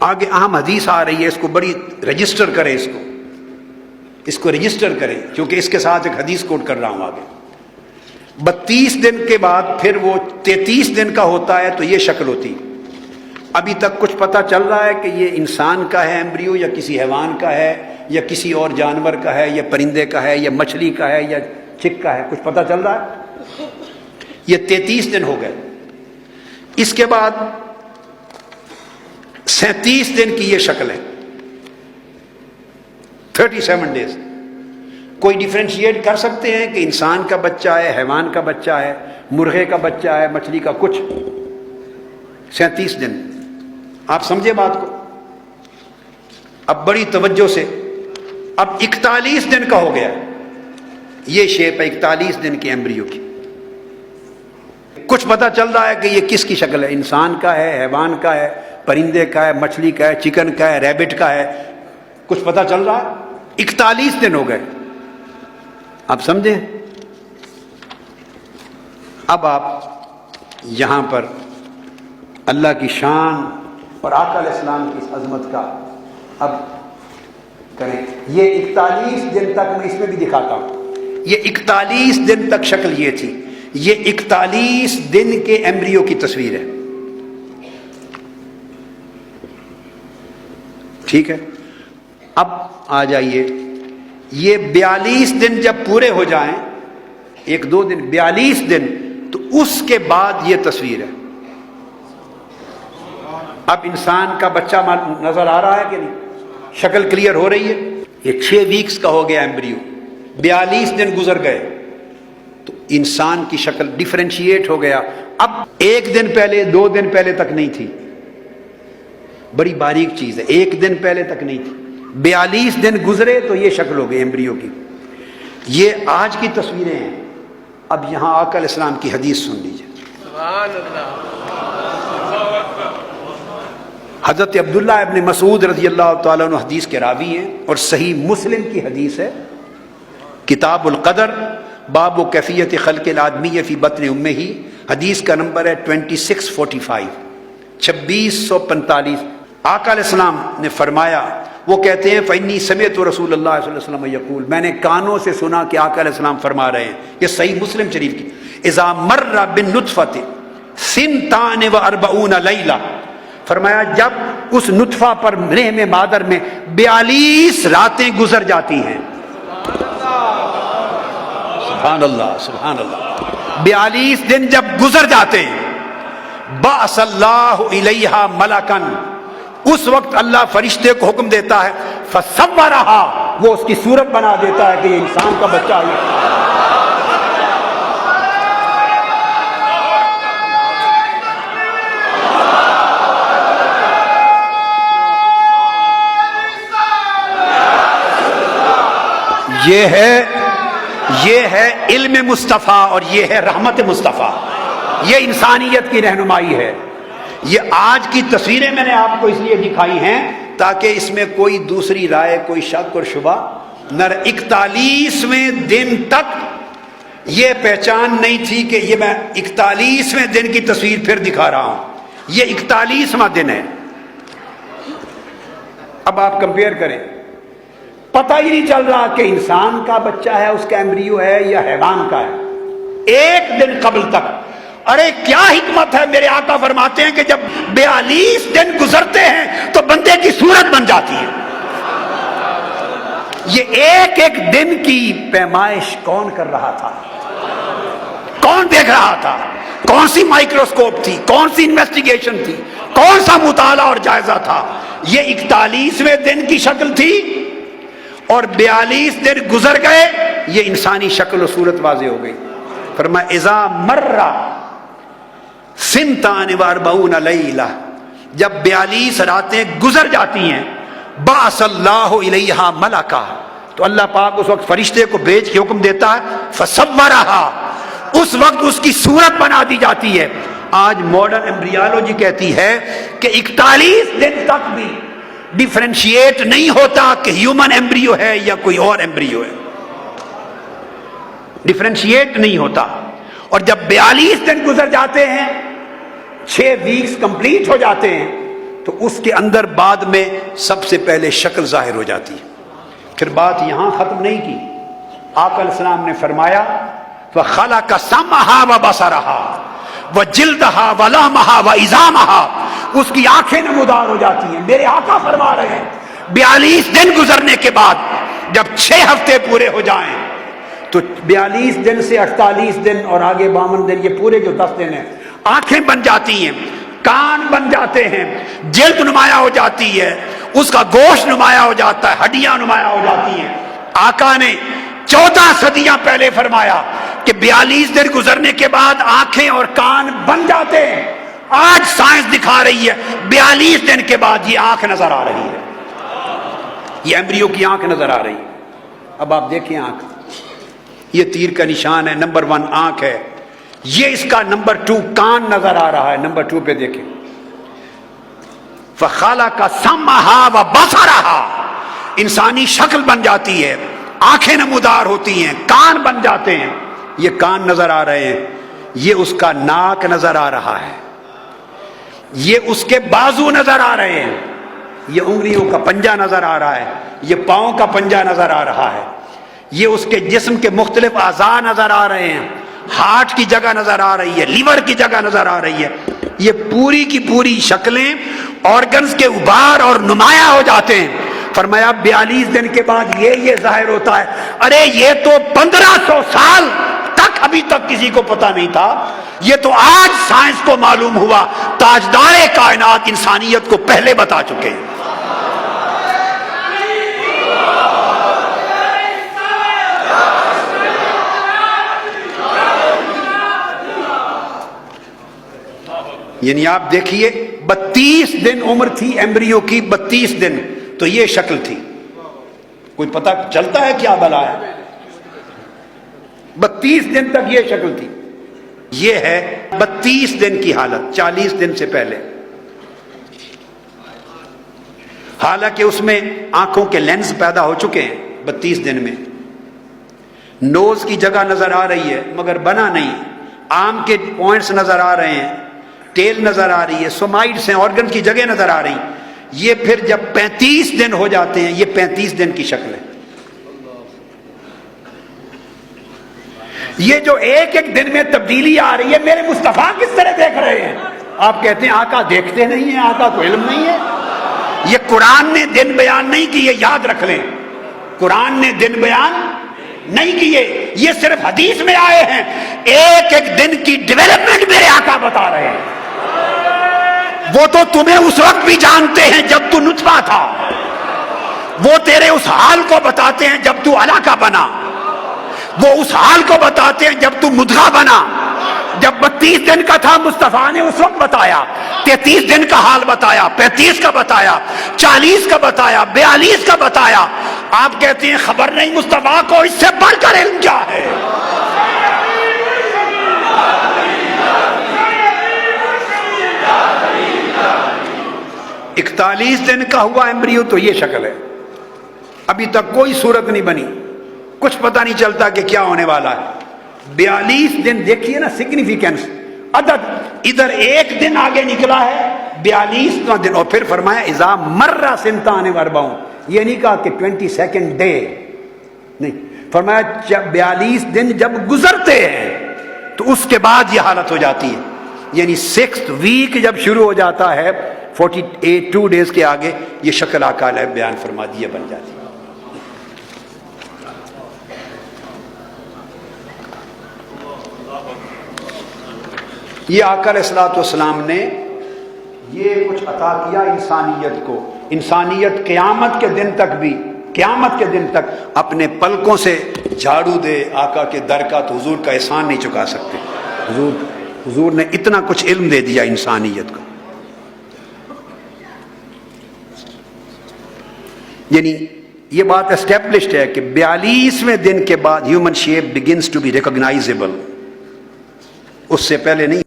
آگے اہم حدیث آ رہی ہے، اس کو بڑی رجسٹر کریں، اس کو رجسٹر کریں، کیونکہ اس کے ساتھ ایک حدیث کوٹ کر رہا ہوں آگے۔ 32 دن کے بعد پھر وہ 33 دن کا ہوتا ہے تو یہ شکل ہوتی۔ ابھی تک کچھ پتہ چل رہا ہے کہ یہ انسان کا ہے ایمبریو، یا کسی حیوان کا ہے، یا کسی اور جانور کا ہے، یا پرندے کا ہے، یا مچھلی کا ہے، یا چک کا ہے، کچھ پتہ چل رہا ہے؟ یہ 33 دن ہو گئے۔ اس کے بعد 37 دن کی یہ شکل ہے، 37 ڈیز۔ کوئی ڈیفرینشیٹ کر سکتے ہیں کہ انسان کا بچہ ہے، حیوان کا بچہ ہے، مرغے کا بچہ ہے، مچھلی کا؟ کچھ 37 دن۔ آپ سمجھے بات کو؟ اب بڑی توجہ سے، اب 41 دن کا ہو گیا، یہ شیپ ہے 41 دن کے ایمبریو کی۔ کچھ پتہ چل رہا ہے کہ یہ کس کی شکل ہے، انسان کا ہے، حیوان کا ہے، پرندے کا ہے، مچھلی کا ہے، چکن کا ہے، ریبٹ کا ہے، کچھ پتہ چل رہا ہے۔ 41 دن ہو گئے، آپ سمجھیں؟ اب آپ یہاں پر اللہ کی شان اور آقا علیہ السلام کی اس عظمت کا اب کریں۔ یہ 41 دن تک میں اس میں بھی دکھاتا ہوں، یہ 41 دن تک شکل یہ تھی، یہ 41 دن کے ایمبریو کی تصویر ہے، ٹھیک ہے؟ اب آ جائیے، یہ 42 دن جب پورے ہو جائیں، 1-2 دن، 42 دن، تو اس کے بعد یہ تصویر ہے۔ اب انسان کا بچہ نظر آ رہا ہے کہ نہیں؟ شکل کلیئر ہو رہی ہے؟ یہ 6 ویکس کا ہو گیا ایمبریو، 42 دن گزر گئے تو انسان کی شکل ڈیفرینشیٹ ہو گیا۔ اب 1 دن پہلے، 2 دن پہلے تک نہیں تھی، بڑی باریک چیز ہے، 1 دن پہلے تک نہیں تھی، 42 دن گزرے تو یہ شکل ہو گئی ایمبریو کی۔ یہ آج کی تصویریں ہیں۔ اب یہاں آقا علیہ السلام کی حدیث سن لیجیے۔ سبحان اللہ۔ حضرت عبداللہ ابن مسعود رضی اللہ تعالیٰ عنہ حدیث کے راوی ہیں، اور صحیح مسلم کی حدیث ہے، کتاب القدر، باب و کیفیت خلق الآدمی فی بطن امہ، حدیث کا نمبر ہے 2645، 2645۔ آقا علیہ السلام نے فرمایا، وہ کہتے ہیں فإنی سمعت رسول اللہ صلی اللہ علیہ وسلم یقول، میں نے کانوں سے سنا کہ آقا علیہ السلام فرما رہے ہیں، یہ صحیح مسلم شریف کی، اذا مر بالنطفۃ 42 لیلہ، فرمایا جب اس نطفہ پر رحم مادر میں 42 راتیں گزر جاتی ہیں، سبحان اللہ سبحان اللہ، 42 دن جب گزر جاتے ہیں، بعث اللہ الیہا ملکن، اس وقت اللہ فرشتے کو حکم دیتا ہے، فصورہا، وہ اس کی صورت بنا دیتا ہے کہ یہ انسان کا بچہ ہے۔ یہ ہے علم مصطفیٰ، اور یہ ہے رحمت مصطفیٰ، یہ انسانیت کی رہنمائی ہے۔ یہ آج کی تصویریں میں نے آپ کو اس لیے دکھائی ہیں تاکہ اس میں کوئی دوسری رائے، کوئی شک اور شبہ نہ رہے۔ 41ویں دن تک یہ پہچان نہیں تھی کہ یہ میں 41ویں دن کی تصویر پھر دکھا رہا ہوں، یہ 41واں دن ہے۔ اب آپ کمپیئر کریں، پتہ ہی نہیں چل رہا کہ انسان کا بچہ ہے، اس کا ایمبریو ہے، یا حیوان کا ہے، 1 دن قبل تک۔ ارے کیا حکمت ہے، میرے آقا فرماتے ہیں کہ جب 42 دن گزرتے ہیں تو بندے کی صورت بن جاتی ہے۔ یہ ایک ایک دن کی پیمائش کون کر رہا تھا؟ کون دیکھ رہا تھا؟ کون سی مائکروسکوپ تھی؟ کون سی انویسٹیگیشن تھی؟ کون سا مطالعہ اور جائزہ تھا؟ یہ 41ویں دن کی شکل تھی، اور 42 دن گزر گئے، یہ انسانی شکل و صورت واضح ہو گئی۔ فرمایا اذا مر 42 لیلہ، جب 42 راتیں گزر جاتی ہیں، بعث اللہ الیہا ملکا، تو اللہ پاک اس وقت فرشتے کو بھیج کے حکم دیتا ہے، فصورہا، اس وقت اس کی صورت بنا دی جاتی ہے۔ آج ماڈرن ایمبریالوجی کہتی ہے کہ 41 دن تک بھی ڈیفرینشیٹ نہیں ہوتا کہ ہیومن ایمبریو ہے یا کوئی اور ایمبریو ہے، ڈیفرینشیٹ نہیں ہوتا۔ اور جب 42 دن گزر جاتے ہیں، 6 ویکس کمپلیٹ ہو جاتے ہیں، تو اس کے اندر بعد میں سب سے پہلے شکل ظاہر ہو جاتی ہے. پھر بات یہاں ختم نہیں کی. آقا علیہ السلام نے فرمایا وَخَلَقَ سَمْعَهَا وَبَصَرَهَا وَجِلْدَهَا وَلَحْمَهَا وَعِظَامَهَا. اس کی آنکھیں نمودار ہو جاتی ہیں. میرے آقا فرما رہے ہیں 42 دن گزرنے کے بعد جب 6 ہفتے پورے ہو جائیں تو 42 دن سے 48 دن اور آگے 52 دن، یہ پورے جو 10 دن ہیں، آنکھیں بن جاتی ہیں، کان بن جاتے ہیں، جلد نمایاں ہو جاتی ہے، اس کا گوشت نمایاں ہو جاتا ہے، ہڈیاں نمایاں ہو جاتی ہیں. آقا نے 14 صدیاں پہلے فرمایا کہ 42 دن گزرنے کے بعد آنکھیں اور کان بن جاتے ہیں. آج سائنس دکھا رہی ہے 42 دن کے بعد یہ آنکھ نظر آ رہی ہے، یہ ایمبریو کی آنکھ نظر آ رہی ہے. اب آپ دیکھیں آنکھ، یہ تیر کا نشان ہے، نمبر 1 آنکھ ہے. یہ اس کا نمبر 2 کان نظر آ رہا ہے. نمبر 2 پہ دیکھیں فَخَلَقَ سَمْعَهَا وَبَصَرَهَا. انسانی شکل بن جاتی ہے، آنکھیں نمودار ہوتی ہیں، کان بن جاتے ہیں. یہ کان نظر آ رہے ہیں، یہ اس کا ناک نظر آ رہا ہے، یہ اس کے بازو نظر آ رہے ہیں، یہ انگلیوں کا پنجہ نظر آ رہا ہے، یہ پاؤں کا پنجہ نظر آ رہا ہے، یہ اس کے جسم کے مختلف اعضاء نظر آ رہے ہیں، ہارٹ کی جگہ نظر آ رہی ہے، لیور کی جگہ نظر آ رہی ہے. یہ پوری کی پوری شکلیں آرگنز کے ابھار اور نمایاں ہو جاتے ہیں. فرمایا 42 دن کے بعد یہ ظاہر ہوتا ہے. ارے یہ تو 1500 سال تک ابھی تک کسی کو پتا نہیں تھا، یہ تو آج سائنس کو معلوم ہوا. تاجدار کائنات انسانیت کو پہلے بتا چکے ہیں. یعنی آپ دیکھیے 32 دن عمر تھی ایمبریو کی، 32 دن تو یہ شکل تھی. کوئی پتہ چلتا ہے کیا بلا ہے؟ 32 دن تک یہ شکل تھی. یہ ہے 32 دن کی حالت، 40 دن سے پہلے. حالانکہ اس میں آنکھوں کے لینز پیدا ہو چکے ہیں 32 دن میں. نوز کی جگہ نظر آ رہی ہے مگر بنا نہیں، آم کے پوائنٹس نظر آ رہے ہیں، ٹیل نظر آ رہی ہے، سومائڈس ہیں، آرگن کی جگہ نظر آ رہی. یہ پھر جب 35 دن ہو جاتے ہیں، یہ 35 دن کی شکل ہے. یہ جو ایک ایک دن میں تبدیلی آ رہی ہے، میرے مصطفیٰ کس طرح دیکھ رہے ہیں؟ آپ کہتے ہیں آقا دیکھتے نہیں ہیں، آقا کو علم نہیں ہے. یہ قرآن نے دن بیان نہیں کیے، یاد رکھ لیں. قرآن نے دن بیان نہیں کیے، یہ صرف حدیث میں آئے ہیں. ایک ایک دن کی ڈیولپمنٹ میرے آقا بتا رہے ہیں. وہ تو تمہیں اس وقت بھی جانتے ہیں جب تو نطفہ تھا، وہ تیرے اس حال کو بتاتے ہیں جب تو علاقہ بنا، وہ اس حال کو بتاتے ہیں جب تو مدغہ بنا. جب 32 دن کا تھا مصطفیٰ نے اس وقت بتایا، 33 دن کا حال بتایا، 35 کا بتایا، 40 کا بتایا، 42 کا بتایا. آپ کہتے ہیں خبر نہیں مصطفیٰ کو، اس سے بڑھ کر علم کیا ہے؟ اکتالیس دن کا ہوا ایمبریو تو یہ شکل ہے. ابھی تک کوئی صورت نہیں بنی، کچھ پتہ نہیں چلتا کہ کیا ہونے والا ہے. 42 دن دیکھیے نا سگنیفیکینس، عدد ادھر ایک دن آگے نکلا ہے 42واں دن. اور پھر فرمایا اذا مر سنتان واربعون، یہ نہیں کہا کہ 22nd ڈے نہیں، فرمایا 42 دن جب گزرتے ہیں تو اس کے بعد یہ حالت ہو جاتی ہے. یعنی 6th ویک جب شروع ہو جاتا ہے 2 ڈیز کے آگے یہ شکل آقا علیہ بیان فرما دی بن جاتی ہے. یہ آقا علیہ الصلوۃ والسلام نے یہ کچھ عطا کیا انسانیت کو. انسانیت قیامت کے دن تک بھی، قیامت کے دن تک اپنے پلکوں سے جھاڑو دے آقا کے در کا تو حضور کا احسان نہیں چکا سکتے. حضور نے اتنا کچھ علم دے دیا انسانیت کو. یعنی یہ بات اسٹیبلشڈ ہے کہ 42ویں دن کے بعد human shape begins to be recognizable, اس سے پہلے نہیں.